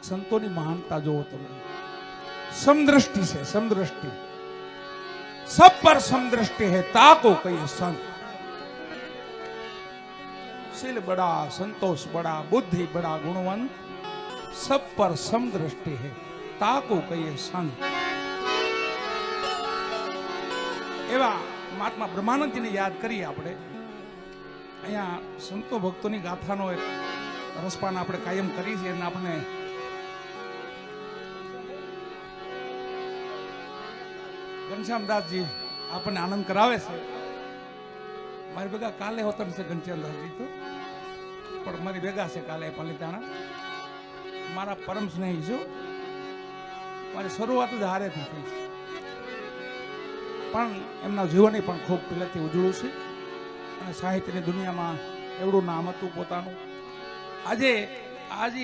સંતોની મહાનતા જોવો તમે, समदृष्टि से समदृष्टि, सब पर समदृष्टि है ताको कहिए संत। शील बड़ा, संतोष बड़ा, बुद्धि बड़ा, गुणवंत, सब पर समदृष्टि है ताको कहिए संत। एवा महात्मा ब्रह्मानंद ने याद करिए આપણે અહીંયા સંતો ભક્તોની ગાથાનો એક રસપાન આપણે કાયમ કરી છે અને આપણે ઘનશ્યામદાસજી આપણને આનંદ કરાવે છે. મારી ભેગા કાલે હોતન છે ઘનશ્યામદાસજી તો, પણ મારી ભેગા છે કાલે પાલિતાણા. મારા પરમ સ્નેહી છો, મારી શરૂઆત જ હારેથી થઈ છે, પણ એમના જીવનની પણ ખૂબ પહેલાથી ઉજળું છે અને સાહિત્યની દુનિયામાં એવડું નામ હતું પોતાનું. આજે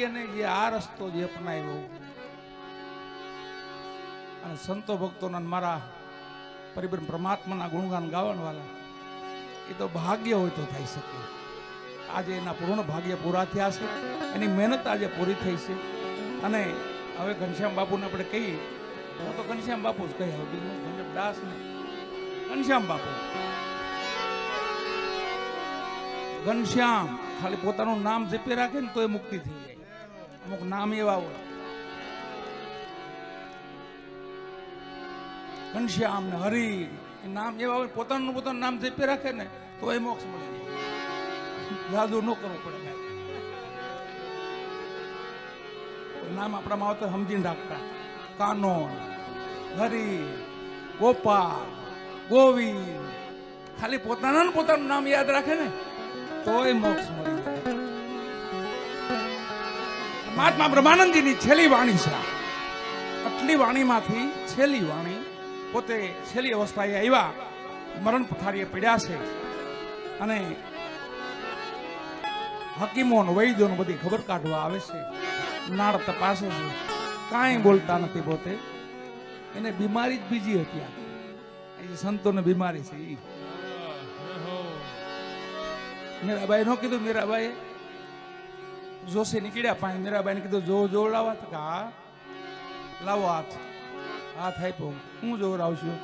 અને જે આ રસ્તો જે અપનાવ્યો અને સંતો ભક્તોના મારા પરિબ્રહ્મ પરમાત્માના ગુણગાન ગાવાવાળા, એ તો ભાગ્ય હોય તો થઈ શકે. આજે એના પૂર્ણ ભાગ્ય પૂરા થયા છે, એની મહેનત આજે પૂરી થઈ છે. અને હવે ઘનશ્યામ બાપુને આપણે કહીએ, હું તો ઘનશ્યામ બાપુ જ કહી, હવે બીજું ઘનશ્યામ દાસ ને ઘનશ્યામ બાપુ. ઘનશ્યામ ખાલી પોતાનું નામ જપી રાખે ને તો એ મુક્તિ થઈ જાય. અમુક નામ એવા હોય, ઘનશ્યામ ને હરિ, એ નામ એવા હોય, પોતાનું નામ જપી રાખે ને તો એ મોક્ષ મળી જાય. જાદુ ન કરવું પડે. નામ આપણામાં આવતો સમજીને રાખતા. કાનો, હરિ, ગોપાલ, ગોવિંદ, ખાલી પોતાનું નામ યાદ રાખે ને તોય મોક્ષ મળી જાય. મહાત્મા બ્રહ્માનંદજીની છેલ્લી વાણી છે. આટલી વાણીમાંથી છેલ્લી વાણી, પોતે છેલ્લી અવસ્થાએ આવ્યા, મરણ પથારીએ પીડ્યા છે અને હકીમો વૈદ્યોને બધી ખબર કાઢવા આવે છે, નાળ તપાસે છે, કાંઈ બોલતા નથી. પોતે એને બીમારી જ બીજી હતી. આ સંતોને બીમારી છે. મીરાબાઈ નો કીધું, મીરાબાઈ જોશે નીકળ્યા પાણી. મીરાબાઈ ને કીધું જોવડાવા, તો હા લાવો હાથ આપ્યો. હું જોવડાવશું?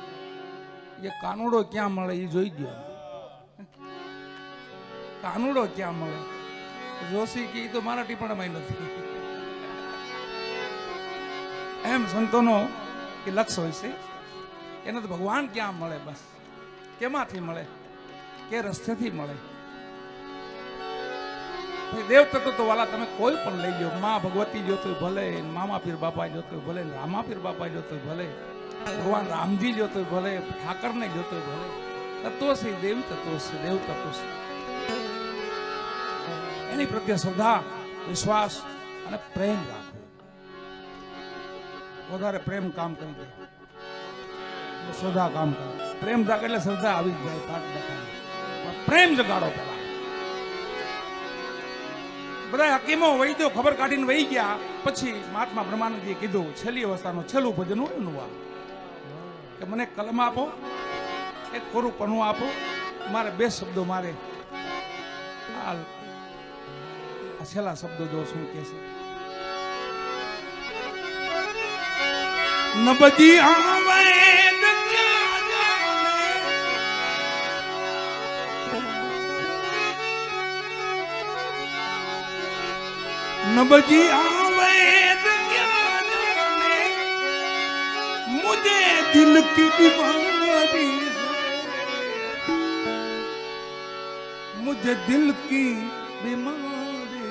એ કાનુડો ક્યાં મળે એ જોઈ ગયો. કાનુડો ક્યાં મળે? જોશી કે તો મારા ટીપણામાં નથી. એમ સંતોનો કે લક્ષ્ય હોય છે. એને તો ભગવાન ક્યાં મળે, બસ કેમાંથી મળે, કે રસ્તેથી મળે. દેવ તત્વ તો વાલા તમે કોઈ પણ લઈ લો, માં ભગવતી જોતો ભલે, મામા પીર બાપા જોતો ભલે, રામા પીર બાપા જોતો ભલે, ભગવાન રામજી જોતો ભલે, ઠાકર ને જોતો ભલે, તત્વ છે, દેવી તત્વ છે, દેવ તત્વ છે. એની પ્રત્યે શ્રદ્ધા, વિશ્વાસ અને પ્રેમ રાખો. વધારે પ્રેમ કામ કરી દે, શ્રદ્ધા કામ કરે. પ્રેમ જાગે એટલે શ્રદ્ધા આવી જ જાય. પ્રેમ જગાડો પેલા. બધા હકીમો વૈદ્યો ખબર કાઢીને વહી ગયા. પછી મહાત્મા બ્રહ્માનંદજીએ કીધું, છેલ્લી અવસ્થાનું છેલ્લું ભજન હોય એનું આ કે મને કલમ આપો, એક કોરું પન્નું આપો, મારે બે શબ્દો, મારે આ છેલ્લા શબ્દો જો શું કે છે. નબજી આવે नबजी आवेद क्या जाने, मुझे दिल की बीमारी है, मुझे दिल की बीमारी,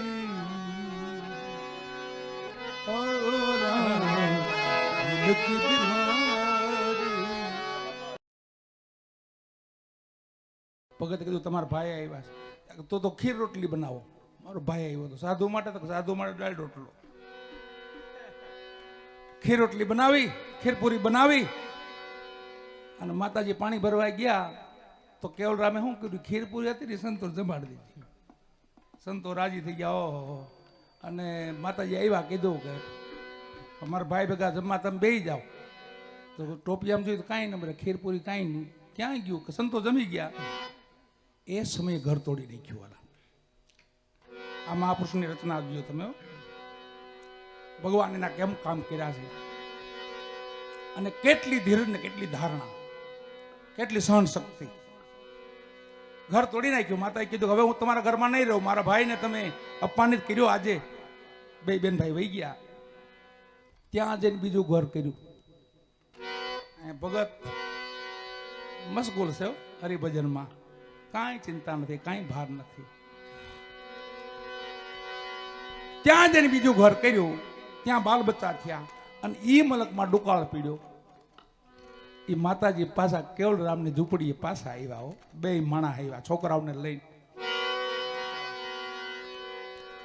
दिल की बीमारी. ભગત કીધું તમારા ભાઈ આવ્યા તો ખીર રોટલી બનાવો. મારો ભાઈ આવ્યો હતો સાધુ માટે, તો સાધુ માટે દાળ રોટલો, ખીર રોટલી બનાવી, ખીરપુરી બનાવી અને માતાજી પાણી ભરવા ગયા તો કેવલરામે શું કર્યું, ખીરપુરી હતી ને સંતો જમાડી દીધી. સંતો રાજી થઈ ગયા. ઓહો. અને માતાજી આવ્યા, કીધું કે અમારા ભાઈ ભેગા જમવા તમે બેસી જાઓ. તો ટોપી આમ જોયું તો કાંઈ ન મળે, ખીરપુરી કાંઈ નહીં. ક્યાં ગયું કે સંતો જમી ગયા. એ સમયે ઘર તોડી નાખ્યું. વાલા આ મહાપુરુષની રચના આપજો તમે. ભગવાન એના કેમ કામ કર્યા છે, અને કેટલી ધીરજ ને કેટલી ધારણા, કેટલી સહન શક્તિ. ઘર તોડી નાખ્યું. માતાએ કીધું હવે હું તમારા ઘરમાં નહીં રહું, મારા ભાઈને તમે અપમાનિત કર્યો. આજે બે બેન ભાઈ વહી ગયા. ત્યાં જઈને બીજું ઘર કર્યું. ભગત મશગુલ છે હરિભજનમાં, કાંઈ ચિંતા નથી, કાંઈ ભાર નથી. ત્યાં જઈને બીજું ઘર કર્યું. ત્યાં બાલ બચ્ચા થયા અને ઈ મલકમાં ડુકાળ પીડ્યો. એ માતાજી પાછા કેવલરામની ઝૂંપડીએ પાછા આવ્યા. હો, બે માણા આવ્યા છોકરાઓને લઈને.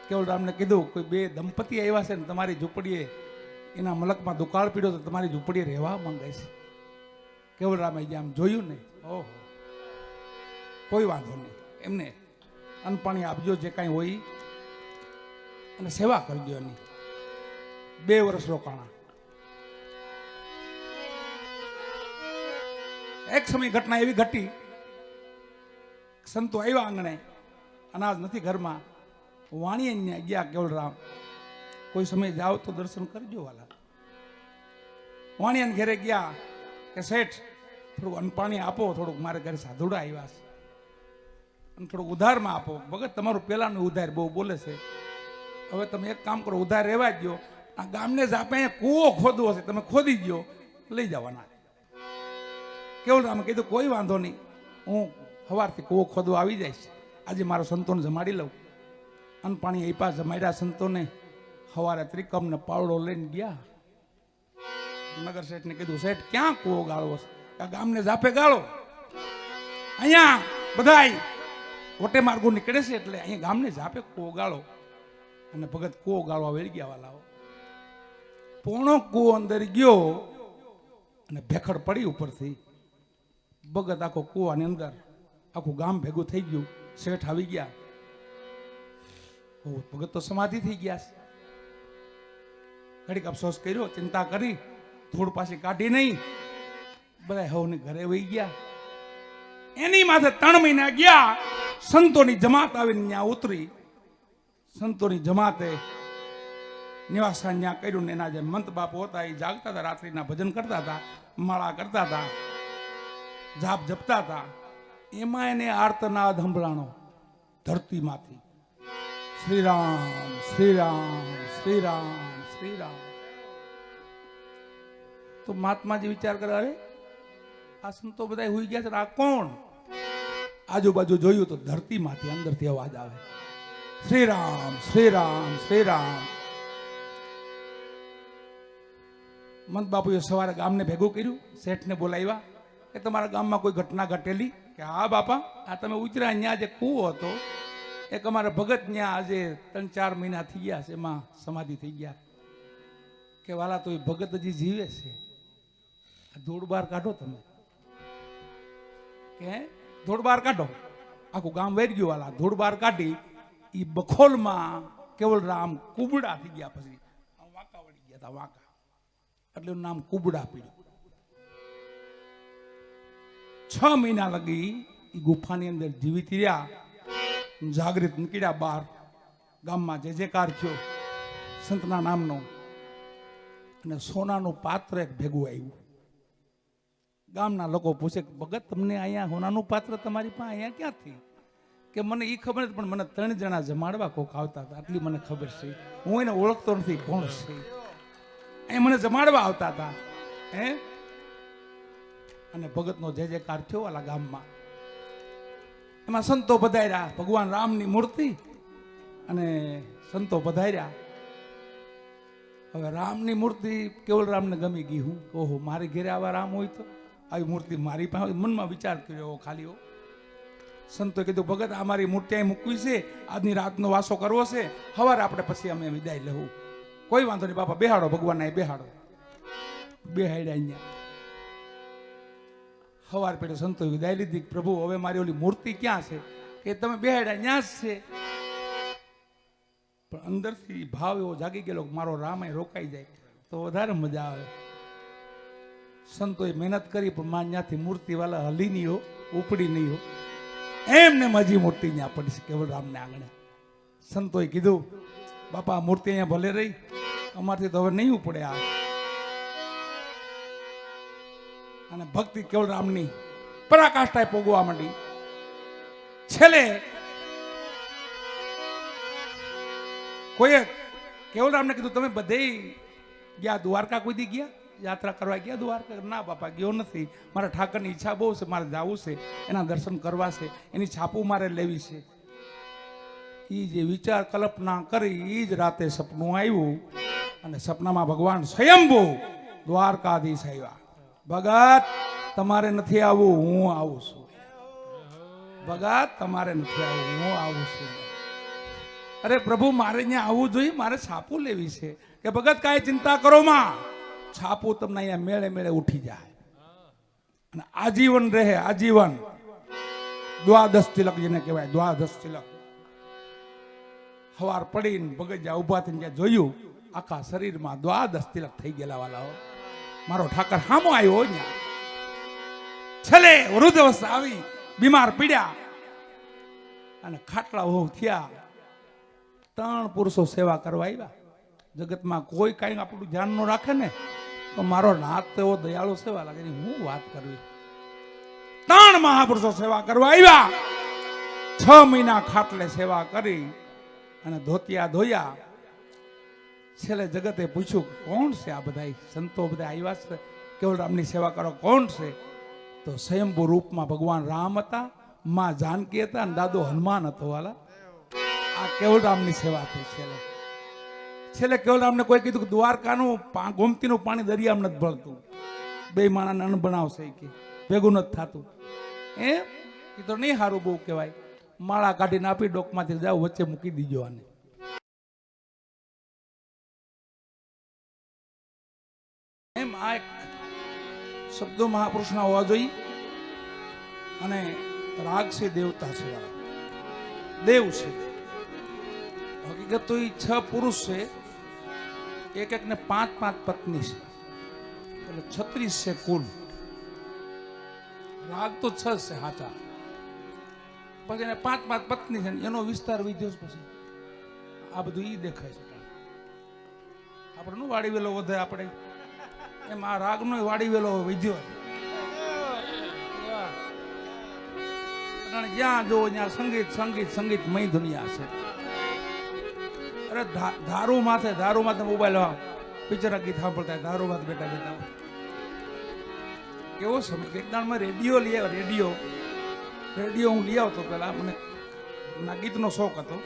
કેવલરામને કીધું કોઈ બે દંપતી આવ્યા છે ને તમારી ઝૂંપડીએ એના મલકમાં દુકાળ પીડ્યો, તો તમારી ઝૂંપડીએ રહેવા માંગે છે. કેવલરામે આમ જોયું ને, ઓહો કોઈ વાંધો નહીં, એમને અન્ન પાણી આપજો જે કાંઈ હોય, અને સેવા કરજો એની. 2 વર્ષ રોકાણા. એક સમય ઘટના એવી ઘટી, સંતો આવ્યા આંગણે, અનાજ નથી ઘરમાં. વાણીએ ગયા કેવલરામ, કોઈ સમય જાઓ તો દર્શન કરજો વાલા. વાણિયાને ઘરે ગયા કે શેઠ થોડું અન્ન પાણી આપો, થોડુંક મારે ઘરે સાધુડા આવ્યા છે અને થોડુંક ઉધારમાં આપો. ભગત તમારું પેલાનું ઉધાર બહુ બોલે છે, હવે તમે એક કામ કરો, ઉધાર રહેવા જ દો. આ ગામને જ આપણે કૂવો ખોદવો હશે, તમે ખોદી દો, લઈ જવાના. કેવલરામે કીધું કોઈ વાંધો નહીં, હું સવારથી કૂવો ખોદવા આવી જઈશ. આજે મારો સંતોને જમાડી લઉં. અન્ન પાણી આપ્યા, જમાડ્યા સંતોને. સવારે ત્રિકમ ને પાવડો લઈને ગયા. નગર શેઠ ને કીધું શેઠ ક્યાં કૂવો ગાળવો છે? આ ગામને જાપે ગાળો, અહીંયા બધાય વટે માર્ગો નીકળે છે એટલે અહીંયા ગામને જાપે કૂવો ગાળો. અને ભગત કૂવો ગાળવા વેળી ગયા વાલાઓ. પોણો કૂવો અંદર ગયો અને ભેખડ પડી ઉપરથી. ભગત આખો કૂવાની અંદર, આખું ગામ ભેગું થઈ ગયું. શેઠ આવી ગયા. ભગત તો સમાધિ થઈ ગયા. ઘડીક અફસોસ કર્યો, ચિંતા કરી, ધૂળ પાછી કાઢી નહીં. બધા હવને ઘરે વહી ગયા. એની માથે 3 મહિના ગયા. સંતોની જમાત આવીને ત્યાં ઉતરી. સંતોની જમાતે નિવાસસ્થાન ત્યાં કર્યું ને એના જે મંત બાપુ હતા એ જાગતા હતા, રાત્રિના ભજન કરતા હતા, માળા કરતા હતા, જાપ જપતા હતા. એમાં એને આર્તનાદ સંભળાણો ધરતીમાંથી, શ્રી રામ શ્રી રામ શ્રી રામ શ્રી રામ. તો મહાત્માજી વિચાર કરે, અરે આ સંતો બધા હોઈ ગયા છે, આ કોણ? આજુબાજુ જોયું તો ધરતીમાંથી અંદરથી અવાજ આવે, શ્રી રામ શ્રી રામ શ્રી રામ. મંત બાપુએ સવારે ગામને ભેગું કર્યું. શેઠને બોલાવ્યા કે તમારા ગામમાં કોઈ ઘટના ઘટેલી? કે હા બાપા, આ તમે ઉતર્યા અહીંયા જે કૂવો હતો, એક અમારા ભગત ત્યાં આજે 3-4 મહિના થઈ ગયા છે, એમાં સમાધિ થઈ ગયા. કે વાલા તો એ ભગત હજી જીવે છે, ધૂળ બહાર કાઢો તમે. કે ધૂળ બહાર કાઢો. આખું ગામ વેરી ગયું વાલા. ધૂળ બહાર કાઢી એ બખોલમાં કેવલરામ કુબડા થઈ ગયા. પછી વાંકા વળી ગયા હતા, વાંકા એટલે એનું નામ કુબડા પીડ્યું. 6 મહિના લગી એ ગુફાની અંદર જીવિત રહ્યા. જાગૃત નીકળ્યા બહાર. ગામમાં જે જેકાર થયો સંતના નામનો. અને સોનાનું પાત્ર એક ભેગું આવ્યું. ગામના લોકો પૂછે કે ભગત તમને અહીંયા સોનાનું પાત્ર તમારી પાસે અહીંયા ક્યાંથી? કે મને એ ખબર નથી, પણ મને 3 જણા જમાડવા કોક આવતા હતા, આટલી મને ખબર છે. હું એને ઓળખતો નથી કોણ છે. એ મને જમાડવા આવતા હતા. અને ભગતનો જે જેકાર થયો આલા ગામમાં. એમાં સંતો પધાર્યા. ભગવાન રામની મૂર્તિ અને સંતો પધાર્યા. હવે રામની મૂર્તિ કેવલરામને ગમી ગઈ. હું ઓહો, મારી ઘેરે આવા રામ હોય તો આવી મૂર્તિ મારી પાસે. મનમાં વિચાર કર્યો ખાલી. સંતોએ કીધું ભગત આ મારી મૂર્તિ અહીં મૂકવી છે, આજની રાતનો વાસો કરવો છે, સવારે આપણે પછી અમે વિદાય લેવું. કોઈ વાંધો નહીં બાપા, બેહાડો ભગવાનને, બેહાડો. બેહાડ્યા અહીંયા. સવાર પેટે સંતોએ વિદાય લીધી. પ્રભુ હવે મારી ઓલી મૂર્તિ ક્યાં છે? કે તમે બેહાડ્યા ત્યાં જ છે. પણ અંદરથી ભાવ એવો જાગી ગયેલો કે મારો રામ અહીં રોકાઈ જાય તો વધારે મજા આવે. સંતોએ મહેનત કરી પણ માં ત્યાંથી મૂર્તિ વાળા હલી નહીં હો, ઉપડી નહીં હો. એમને મજી મૂર્તિ ત્યાં પડી છે કેવલરામને આંગણે. સંતોએ કીધું બાપા મૂર્તિ અહીંયા ભલે રહી, અમારથી તો હવે નહીં ઉપડે આ. અને ભક્તિ કેવળરામની પરાકાષ્ઠાએ પોગવા માંડી. છેલ્લે કોઈએ કેવળરામને કીધું, તમે બધે ગયા દ્વારકા? કોઈ દી ગયા યાત્રા કરવા ગયા દ્વારકા? ના બાપા, ગયો નથી. મારા ઠાકરની ઈચ્છા બહુ છે, મારે જવું છે, એના દર્શન કરવા છે, એની છાપું મારે લેવી છે. એ જે વિચાર કલ્પના કરી એ જ રાતે સપનું આવ્યું અને સપનામાં ભગવાન સ્વયંભૂ દ્વારકાધીશ આવ્યા. ભગત તમારે નથી આવવું, હું આવું છું. ભગત તમારે નથી આવવું, હું આવું છું. અરે પ્રભુ, મારે અહીંયા આવવું જોઈએ, મારે છાપું લેવી છે. કે ભગત કાંઈ ચિંતા કરો માં, છાપું તમને અહીંયા મેળે મેળે ઉઠી જાય અને આજીવન રહે. આજીવન દ્વાદશ તિલક જેને કહેવાય, દ્વાદશ તિલક. સવાર પડીને ભગતજા ઉભા થઈને જ્યાં જોયું, આખા શરીરમાં દ્વાદશ તિલક થઈ ગયેલા વાલાઓ. મારો ઠાકર સામો આવ્યો. ત્યાં છેલ્લે વૃદ્ધ અવસ્થા આવી, બીમાર પીડ્યા અને ખાટલા ઉભો થયા. 3 પુરુષો સેવા કરવા આવ્યા. જગતમાં કોઈ કઈ આપણું ધ્યાન ન રાખે ને તો મારો નાથ તો એવો દયાળુ સેવા લાગે. હું વાત કરવી. 3 મહાપુરુષો સેવા કરવા આવ્યા. 6 મહિના ખાટલે સેવા કરી અને ધોતિયા ધોયા. છેલ્લે જગતે પૂછ્યું, કોણ છે આ બધા સંતો? બધા આવ્યા છે કેવળરામની સેવા કરો, કોણ છે? તો સ્વયંભૂ રૂપમાં ભગવાન રામ હતા, માં જાનકી હતા અને દાદો હનુમાન હતો. વાલા, આ કેવળરામની સેવા થઈ. છેલ્લે કેવળરામને કોઈ કીધું કે દ્વારકાનું ગોમતીનું પાણી દરિયામાં નથી ભળતું, 2 માણાને અન્ન બનાવશે કે ભેગું નથી થતું. એ તો નહીં સારું બહુ કહેવાય. માળા કાઢીને આપી, ડોકમાંથી જાઓ, વચ્ચે મૂકી દીજો આને. એમ આ એક શબ્દો મહાપુરુષના હોવા જોઈએ. અને રાગ છે દેવતા છે, દેવ છે. હકીકત તો એ 6 પુરુષ છે, એક ને 5 પત્ની છે, એટલે 36 છે કુલ. રાગ તો 6 છે સાચા, પછી એને 5 પત્ની છે, એનો વિસ્તાર વિધ્યો. પછી આ બધું ઈ દેખાય છે. આપણે નું વાડી વેલો વધે, આપણે એમ આ રાગ નો વાડી વેલો વિધ્યો. જ્યાં જો ત્યાં સંગીત સંગીત સંગીત મય દુનિયા છે. અરે ધારું માથે મોબાઈલ પિક્ચર ગીત સાંભળતા, ધારું માથે બેઠા બેઠા. કેવો સમય! એક દાડમાં રેડિયો લઈ આવ્યો. રેડિયો હું લઈ આવતો પેલા, મને ના ગીતનો શોખ હતો,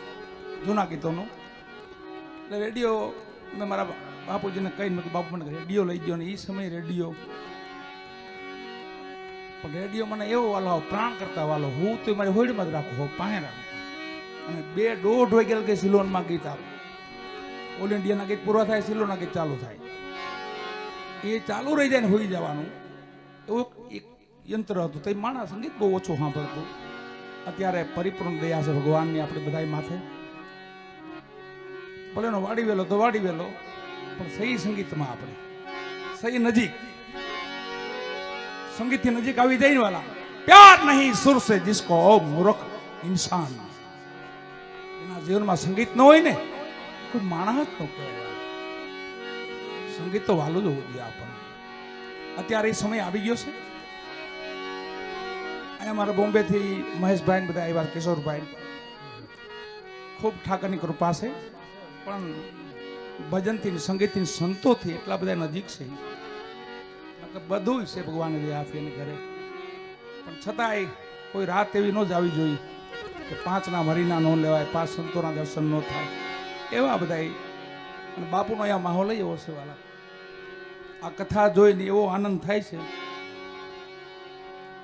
જૂના ગીતોનો. એટલે રેડિયો મેં મારા બાપુજીને કહીને બાપુ મને રેડિયો લઈ ગયો. ને એ સમયે રેડિયો, પણ રેડિયો મને એવો વાલો, પ્રાણ કરતા વાલો. હું તો મારી હોડીમાં જ રાખું, પાસે રાખું. અને 2-2.5 વાગ્યા લગે સિલોનમાં ગીત આવે. ઓલ ઇન્ડિયાના ગીત પૂરા થાય, સિલોના ગીત ચાલુ થાય. એ ચાલુ રહી જાય ને હોઈ જવાનું, એવું એક યંત્ર હતું. તો એ માણસ સંગીત બહુ ઓછું સાંભળતું. અત્યારે પરિપૂર્ણ દયા છે ભગવાનની આપણે બધા માથે. ભલે એનો વાડી વેલો તો વાડી વેલો, પણ સહી સંગીતમાં આપણે સહી નજીક, સંગીતથી નજીક આવી જાય ને વાલા. પ્યાર નહીં સુર સે જિસકો મૂર્ખ ઇન્સાન. એના જીવનમાં સંગીત ન હોય ને કોઈ માણસ જ ન કહેવાય. સંગીત તો વાલું જ હોવું જોઈએ આપણને. અત્યારે એ સમય આવી ગયો છે. અહીંયા મારા બોમ્બેથી મહેશભાઈ બધા આવ્યા, કિશોરભાઈ. ખૂબ ઠાકરની કૃપા છે. પણ ભજનથી સંગીતથી સંતોથી એટલા બધા નજીક છે. બધું છે ભગવાને દયાથી એને ઘરે. પણ છતાંય કોઈ રાત એવી ન જ આવી જોઈએ કે 5 હરિના ન લેવાય, 5 સંતોના દર્શન ન થાય. એવા બધા. અને બાપુનો અહીંયા માહોલ એવો છે વાલા. આ કથા જોઈને એવો આનંદ થાય છે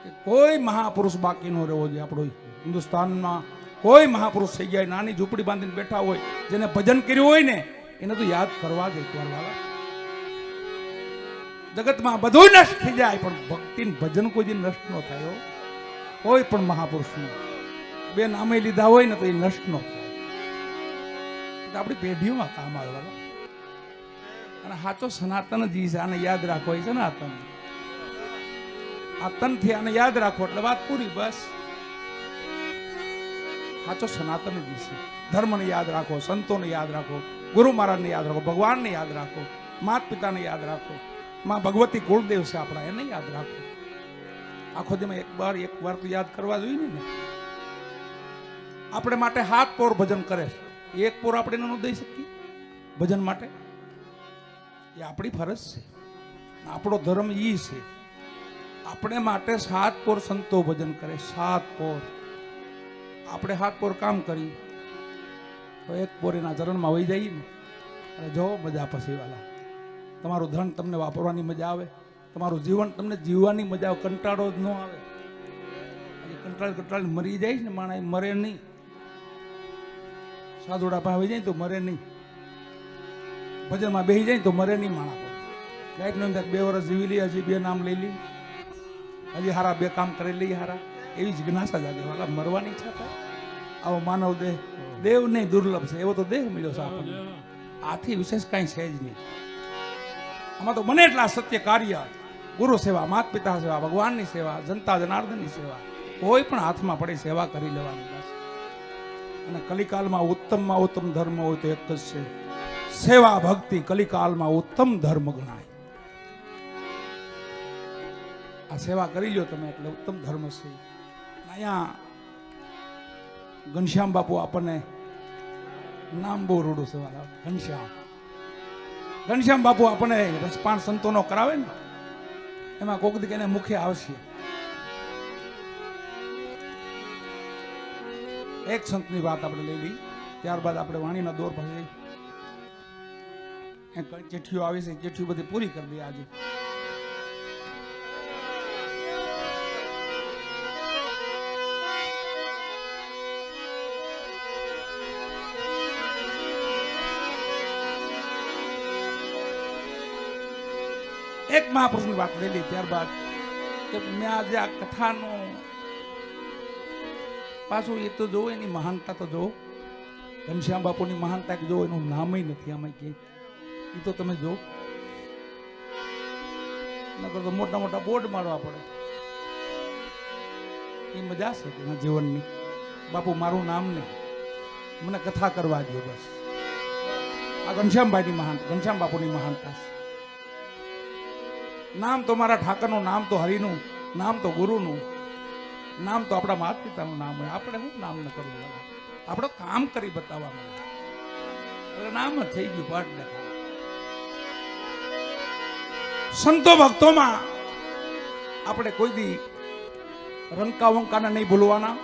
કે કોઈ મહાપુરુષ બાકી ન રહેવો જોઈએ. આપણો હિન્દુસ્તાનમાં કોઈ મહાપુરુષ થઈ ગયા, નાની ઝૂંપડી બાંધીને બેઠા હોય, જેને ભજન કર્યું હોય ને એને તો યાદ કરવા જ એકવાર વાલા. જગતમાં બધું નષ્ટ થઈ જાય, પણ ભક્તિ ભજન કોઈ દી નષ્ટ ન થાય. કોઈ પણ મહાપુરુષનું 2 નામે લીધા હોય ને તો એ નષ્ટ ન થાય. આપણી પેઢીઓમાં કામ આવે. અને સાચો સનાતન જી છે, આને યાદ રાખો. એ સનાતન, આ તનથી આને યાદ રાખો એટલે વાત પૂરી. બસ સાચો સનાતન જી છે. ધર્મને યાદ રાખો, સંતોને યાદ રાખો, ગુરુ મહારાજને યાદ રાખો, ભગવાનને યાદ રાખો, માતા પિતાને યાદ રાખો, માં ભગવતી કુળદેવ છે આપણા, એને યાદ રાખો. આખો દીમાં એક વાર તો યાદ કરવા જોઈએ ને. આપણે માટે 7 પોર ભજન કરે છે, એક પોર આપણે ન દઈ શકીએ ભજન માટે? એ આપણી ફરજ છે, આપણો ધર્મ ઈ છે. આપણે માટે 7 પોર સંતો ભજન કરે, 7 પોર. આપણે 7 પોર કામ કરી તો એક પોર એના ચરણમાં વહી જઈએ ને, અને જો મજા પછી વાલા, તમારું ધન તમને વાપરવાની મજા આવે, તમારું જીવન તમને જીવવાની મજા આવે, કંટાળો જ ન આવે. કંટાળી મરી જાય ને માણસ, મરે નહીં. સાધુડા પાસે આવી જાય તો મરે નહીં, ભજનમાં બેસી જાય તો મરે નહીં માણસ. ગાઈડ નો 2 વર્ષ જીવી લી, હજી 2 નામ લઈ લી, હજી હારા 2 કામ કરી લઈએ હારા, એવી જિજ્ઞાસા જાગે વાલા. મરવાની ઈચ્છા થાય? આવો માનવ દેહ, દેવ નહીં દુર્લભ છે, એવો તો દેહ મળ્યો છે આપણને. આથી વિશેષ કાંઈ છે જ નહીં. આમાં તો બને એટલા સત્ય કાર્ય, ગુરુ સેવા, માતા પિતા સેવા, ભગવાનની સેવા, જનતા જનાર્દનની સેવા, કોઈ પણ હાથમાં પડે સેવા કરી લેવાની બસ. અને કલિકાલમાં ઉત્તમમાં ઉત્તમ ધર્મ હોય તો એક જ છે, સેવા ભક્તિ. કલિકાલમાં ઉત્તમ ધર્મ ગણાય. આ સેવા કરી લ્યો તમે એટલે ઉત્તમ ધર્મ છે. અહીંયા ઘનશ્યામ બાપુ આપણને નામ બહુ રૂડું છે વાલા, ઘનશ્યામ બાપુ આપણને રસપાન સંતોનો કરાવે ને, એમાં કોક દી એને મુખે આવશે. એક સંતની વાત આપણે લઈ લઈ, ત્યારબાદ આપણે વાણીના દોર પાસે ચિઠ્ઠીઓ આવી છે, ચિઠ્ઠીઓ બધી પૂરી કરી દઈએ આજે. એક મહાપુરુષની વાત લઈ લી, ત્યારબાદ કે મેં આજે આ કથાનું પાછું એ તો જોવો, એની મહાનતા તો જોવો, ઘનશ્યામ બાપુની મહાનતા કે જોવો, એનું નામ નથી આમાં કે, એ તો તમે જો. નકર તો મોટા મોટા બોર્ડ મારવા પડે. એ મજા છે એના જીવનની. બાપુ મારું નામ નહીં, મને કથા કરવા દો બસ. આ ઘનશ્યામભાઈની મહાનતા, ઘનશ્યામ બાપુની મહાનતા છે. નામ તો મારા ઠાકરનું, નામ તો હરિનું, નામ તો ગુરુનું, નામ તો આપણા માતા પિતાનું નામ હોય. આપણે શું નામ ન કરવું? આપણે કામ કરી બતાવવાનું, એટલે નામ જ થઈ ગયું પાઠ દેખા. સંતો ભક્તોમાં આપણે કોઈ દી રંકા વંકાને નહીં ભૂલવાના.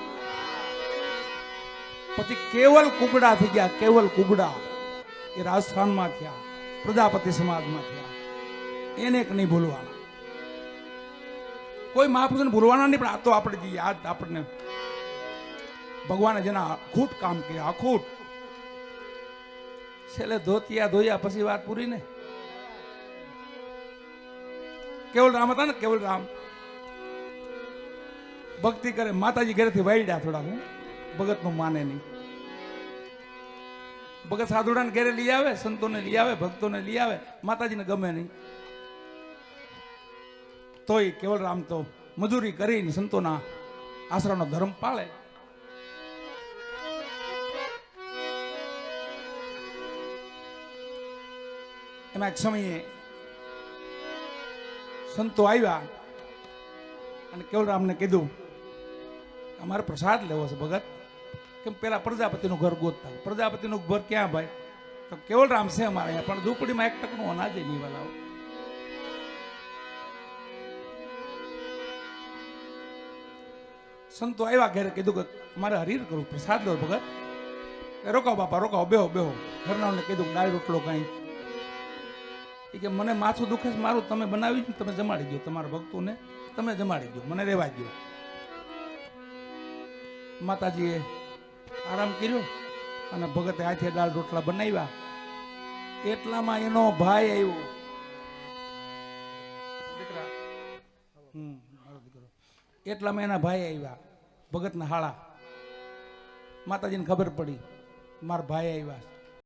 પછી કેવલ કુગડા થઈ ગયા, કેવલ કુગડા. એ રાજસ્થાનમાં થયા, પ્રજાપતિ સમાજમાં થયા, એને એક નહીં ભૂલવાના. કોઈ મહાપુરુષને ભૂલવાના નહીં, પણ આ તો આપણે જે યાદ, આપણને ભગવાને જેના અખૂટ કામ કર્યા, અખૂટ. છેલ્લે ધોતિયા ધોયા પછી વાત પૂરી ને. કેવલ રામ હતા ને, કેવલ રામ ભક્તિ કરે, માતાજી ઘરેથી વાયડ્યા થોડા, હું ભગત નું માને નહીં. ભગત સાધુડાને ઘરે લઈ આવે, સંતોને લઈ આવે, ભક્તોને લઈ આવે, માતાજીને ગમે નહીં. તોય કેવલ રામ તો મજૂરી કરીને સંતોના આશરાનો ધર્મ પાળે. એમાં એક સમયે સંતો આવ્યા અને કેવલરામને કીધું, અમારે પ્રસાદ લેવો છે ભગત. કેમ પેલા પ્રજાપતિનું ઘર ગોતતા. પ્રજાપતિનું ઘર ક્યાં ભાઈ? તો કેવલરામ છે અમારે અહીંયા, પણ ઝૂંપડીમાં 1 ટકનું અનાજ નહીં વાલાવો. સંતો આવ્યા ઘરે, કીધું કે મારે હરીર કરું, પ્રસાદ લો ભગત. રોકાવો બાપા, રોકાવો, બેહો બેહો. ઘરનાઓને કીધું દાળ રોટલો કાંઈ. એ કે મને માથું દુખે છે મારું, તમે બનાવી દો, તમે જમાડી દો, તમારા ભક્તોને તમે જમાડી દો, મને રહેવા દો. માતાજીએ આરામ કર્યો અને ભગતે હાથે દાળ રોટલા બનાવ્યા. એટલામાં એનો ભાઈ આવ્યો, દીકરા, મારો દીકરો. એટલામાં એના ભાઈ આવ્યા, ભગતના હાળા. માતાજીને ખબર પડી મારા ભાઈ આવ્યા.